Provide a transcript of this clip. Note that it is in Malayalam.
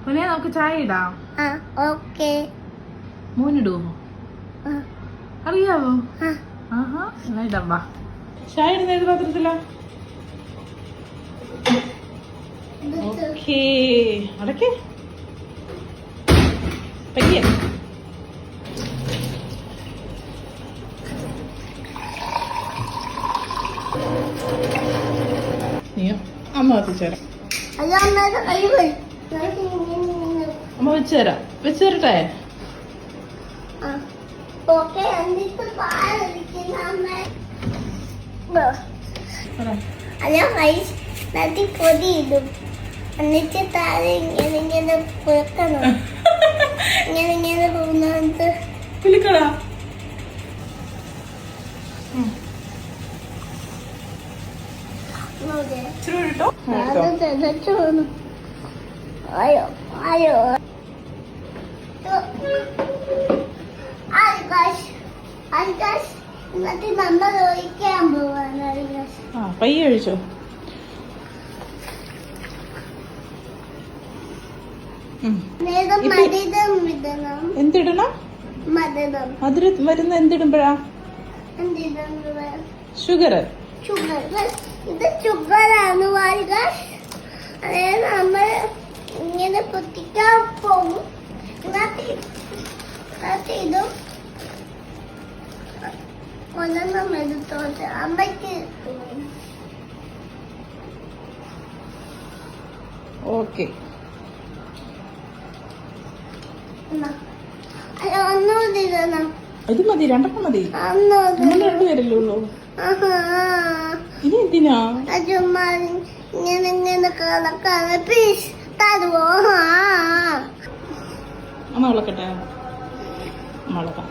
മോനെ നമുക്ക് ചായ ഇടാം. മോനിടുവോ? അറിയാവോ? ആഹാ എന്നാ ഇടാം. വാ, ചായ ഇടുന്ന ഏത് പാത്രത്തിലാ? ഓക്കേ, അടക്കേ പയ്യെ. നീയോ? അമ്മ വെച്ചുതരാം. അമ്മ വെച്ചുതരാം. വെച്ചുതരട്ടെ? പൊടി ഇടും എന്നിട്ട് താഴെ ഇങ്ങനെ പുറക്കണം. ഇങ്ങനെ പോകുന്നത് വിളിക്കടാ. അയ്യോ അയ്യോ എന്നിട്ട് നമ്മൾ ഒഴിക്കാൻ പോവാണ്. പയ്യെ ഒഴിച്ചോ. എന്തിടണം? മധുരം വരുന്ന എന്തിടുമ്പോഴാ? ഷുഗർ. ഇത് ഷുഗറാണ്. അതായത് നമ്മൾ ഇങ്ങനെ പൊത്തിക്കാൻ പോകും. ഇതും ഒന്നെണ്ണം എടുത്തോട്ട് അമ്മയ്ക്ക്. ഓക്കെ, ഒന്നുകൂടി ഇടണം. ഇത് മതി, രണ്ടെണ്ണം മതി. രണ്ടുപേരല്ലേ ഉള്ളൂ. ഇനി എന്തിനാ ചുമ്മാ ഇങ്ങനെ കളക്കാണ്. പ്ലീസ് തരുവോ? അമ്മ വിളക്കട്ടെ? അമ്മ വിളക്കാം.